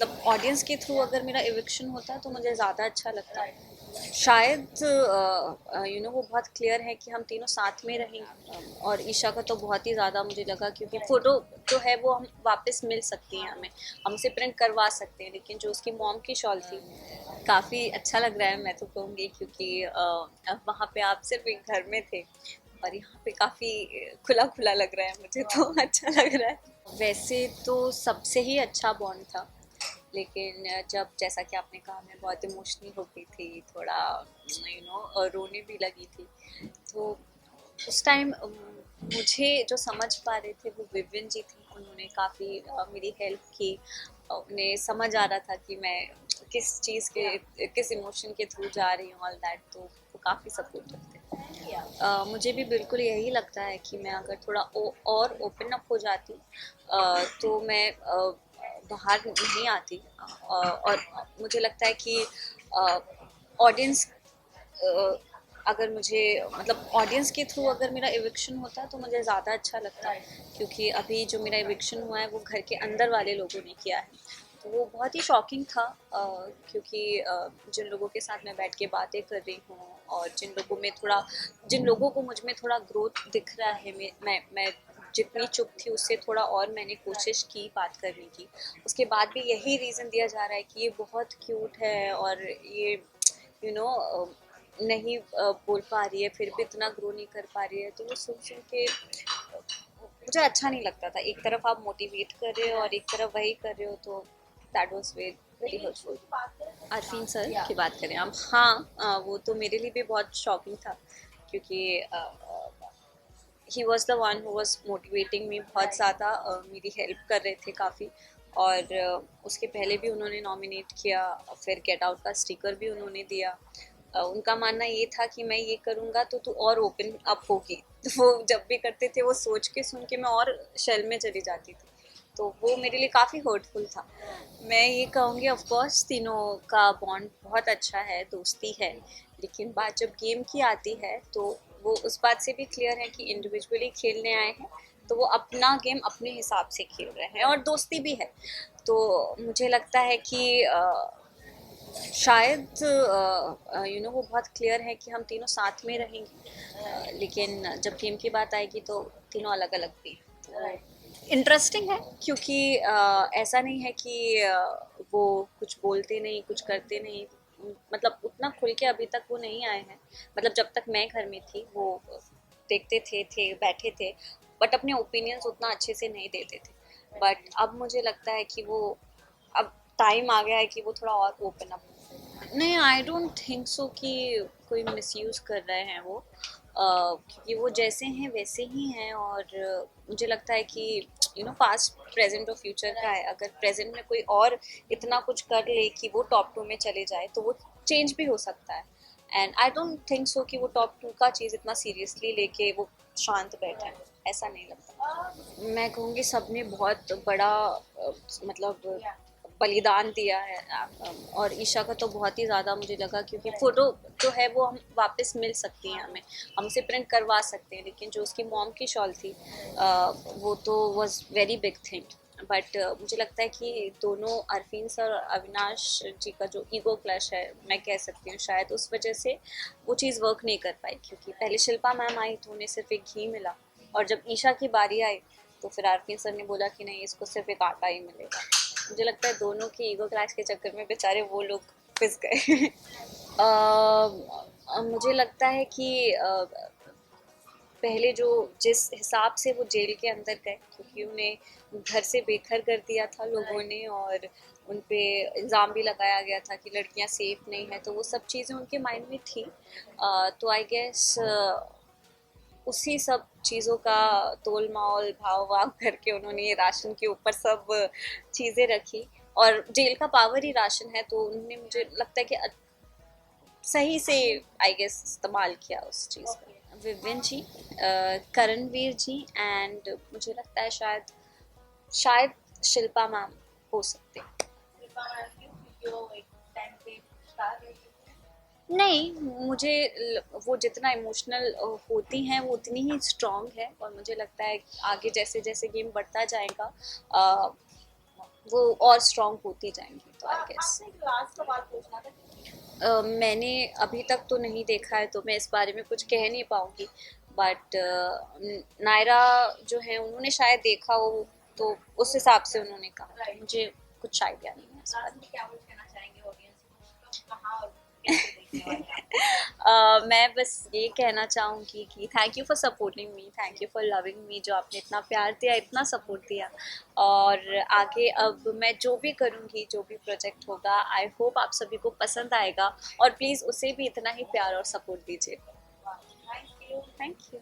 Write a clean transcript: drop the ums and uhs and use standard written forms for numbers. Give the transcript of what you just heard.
मतलब ऑडियंस के थ्रू अगर मेरा इविक्शन होता तो मुझे ज़्यादा अच्छा लगता। शायद वो बहुत क्लियर है कि हम तीनों साथ में रहेंगे। और ईशा का तो बहुत ही ज़्यादा मुझे लगा, क्योंकि फ़ोटो जो है वो हम वापस मिल सकती हैं, हमें हम उसे प्रिंट करवा सकते हैं, लेकिन जो उसकी मॉम की शॉल थी काफ़ी अच्छा लग रहा है, मैं तो कहूँगी, क्योंकि वहाँ पे आप सिर्फ एक घर में थे और यहाँ पे काफ़ी खुला खुला लग रहा है, मुझे तो अच्छा लग रहा है। वैसे तो सबसे ही अच्छा बॉन्ड था, लेकिन जब जैसा कि आपने कहा मैं बहुत इमोशनल हो गई थी, थोड़ा रोने भी लगी थी, तो उस टाइम मुझे जो समझ पा रहे थे वो विविन जी थी। उन्होंने काफ़ी मेरी हेल्प की। उन्हें समझ आ रहा था कि मैं किस चीज़ के किस इमोशन के थ्रू जा रही हूँ, ऑल दैट, तो वो काफ़ी सपोर्टिव थे। मुझे भी बिल्कुल यही लगता है कि मैं अगर थोड़ा और ओपन अप हो जाती तो मैं बाहर नहीं आती। और मुझे लगता है कि ऑडियंस अगर मुझे मतलब ऑडियंस के थ्रू अगर मेरा इविक्शन होता तो मुझे ज़्यादा अच्छा लगता, क्योंकि अभी जो मेरा इविक्शन हुआ है वो घर के अंदर वाले लोगों ने किया है, तो वो बहुत ही शॉकिंग था। क्योंकि जिन लोगों के साथ मैं बैठ के बातें कर रही हूँ और जिन लोगों को मुझ में थोड़ा ग्रोथ दिख रहा है, मैं जितनी चुप थी उससे थोड़ा और मैंने कोशिश की बात करने की, उसके बाद भी यही रीज़न दिया जा रहा है कि ये बहुत क्यूट है और ये यू नो नहीं बोल पा रही है, फिर भी इतना ग्रो नहीं कर पा रही है, तो वो सुन सुन के मुझे अच्छा नहीं लगता था। एक तरफ आप मोटिवेट कर रहे हो और एक तरफ वही कर रहे हो, तो that was very hurtful. Arfeen sir की बात करें हम, हाँ, वो तो मेरे लिए भी बहुत शॉकिंग था, क्योंकि he was the one who was motivating me बहुत ज़्यादा, मेरी हेल्प कर रहे थे काफ़ी। और उसके पहले भी उन्होंने नॉमिनेट किया, फिर गेट आउट का स्टिकर भी उन्होंने दिया। उनका मानना ये था कि मैं ये करूँगा तो तू और ओपन अप होगी, तो वो जब भी करते थे वो सोच के सुन के मैं और शेल में चली जाती थी, तो वो मेरे लिए काफ़ी हर्टफुल था। मैं ये कहूँगी, ऑफ कोर्स तीनों का बॉन्ड बहुत अच्छा है, दोस्ती है, लेकिन बात जब गेम की आती है तो वो उस बात से भी क्लियर है कि इंडिविजुअली खेलने आए हैं तो वो अपना गेम अपने हिसाब से खेल रहे हैं और दोस्ती भी है। तो मुझे लगता है कि शायद वो बहुत क्लियर है कि हम तीनों साथ में रहेंगे, लेकिन जब गेम की बात आएगी तो तीनों अलग अलग भी हैं। इंटरेस्टिंग है, क्योंकि ऐसा नहीं है कि वो कुछ बोलते नहीं, कुछ करते नहीं, मतलब उतना खुल के अभी तक वो नहीं आए हैं। मतलब जब तक मैं घर में थी वो देखते थे बैठे थे, बट अपने ओपिनियंस उतना अच्छे से नहीं देते थे। बट अब मुझे लगता है कि वो अब टाइम आ गया है कि वो थोड़ा और ओपन अप। नहीं, आई डोंट थिंक सो कि कोई मिसयूज़ कर रहे हैं वो, क्योंकि वो जैसे हैं वैसे ही हैं। और मुझे लगता है कि पास्ट प्रेजेंट और फ्यूचर का है, अगर प्रेजेंट में कोई और इतना कुछ कर ले कि वो टॉप टू में चले जाए तो वो चेंज भी हो सकता है। And I don't think so कि वो टॉप टू का चीज़ इतना सीरियसली लेके वो शांत बैठे हैं, ऐसा नहीं लगता। मैं कहूँगी सबने बहुत बड़ा मतलब बलिदान दिया है। और ईशा का तो बहुत ही ज़्यादा मुझे लगा, क्योंकि फ़ोटो जो है वो हम वापस मिल सकती हैं, हम उसे प्रिंट करवा सकते हैं, लेकिन जो उसकी मॉम की शॉल थी वो तो was very big thing. But मुझे लगता है कि दोनों अरफीन सर और अविनाश जी का जो ईगो क्लैश है, मैं कह सकती हूँ शायद उस वजह से वो चीज़ वर्क नहीं कर पाई, क्योंकि पहले शिल्पा मैम आई तो उन्हें सिर्फ एक घी मिला, और जब ईशा की बारी आई तो फिर अरफीन सर ने बोला कि नहीं, इसको सिर्फ एक आटा ही मिलेगा। मुझे लगता है दोनों की ईगो क्लैश के चक्कर में बेचारे वो लोग पिस गए। मुझे लगता है कि पहले जो जिस हिसाब से वो जेल के अंदर गए, क्योंकि उन्हें घर से बेघर कर दिया था लोगों ने, और उन पे इल्ज़ाम भी लगाया गया था कि लड़कियां सेफ नहीं है, तो वो सब चीज़ें उनके माइंड में थी। तो आई गेस उसी सब चीज़ों का तोल माल भाव वाव करके उन्होंने ये राशन के ऊपर सब चीज़ें रखी, और जेल का पावर ही राशन है, तो उन्होंने मुझे लगता है कि सही से आई गेस इस्तेमाल किया उस चीज़ का। विविन जी, करणवीर जी, एंड मुझे लगता है शायद शायद शिल्पा मैम हो सकते हैं। नहीं, मुझे वो जितना इमोशनल होती हैं वो उतनी ही स्ट्रॉन्ग है, और मुझे लगता है आगे जैसे जैसे गेम बढ़ता जाएगा वो और स्ट्रॉन्ग होती जाएंगी, तो आई गेस। आपसे एक लास्ट सवाल पूछना था। मैंने अभी तक तो नहीं देखा है, तो मैं इस बारे में कुछ कह नहीं पाऊंगी, बट नायरा जो है उन्होंने शायद देखा हो, तो उस हिसाब से उन्होंने कहा, तो मुझे कुछ आइडिया नहीं है इस बारे लास्ट में क्या कुछ कहना चाहेंगे ऑडियंस को, कब कहाँ और कैसे देखने वाले हैं आपको? मैं बस ये कहना चाहूँगी कि thank you for supporting me, thank you for loving me, जो आपने इतना प्यार दिया, इतना सपोर्ट दिया। और आगे अब मैं जो भी करूँगी, जो भी प्रोजेक्ट होगा, आई होप आप सभी को पसंद आएगा, और प्लीज़ उसे भी इतना ही प्यार और सपोर्ट दीजिए। Thank you. Thank you.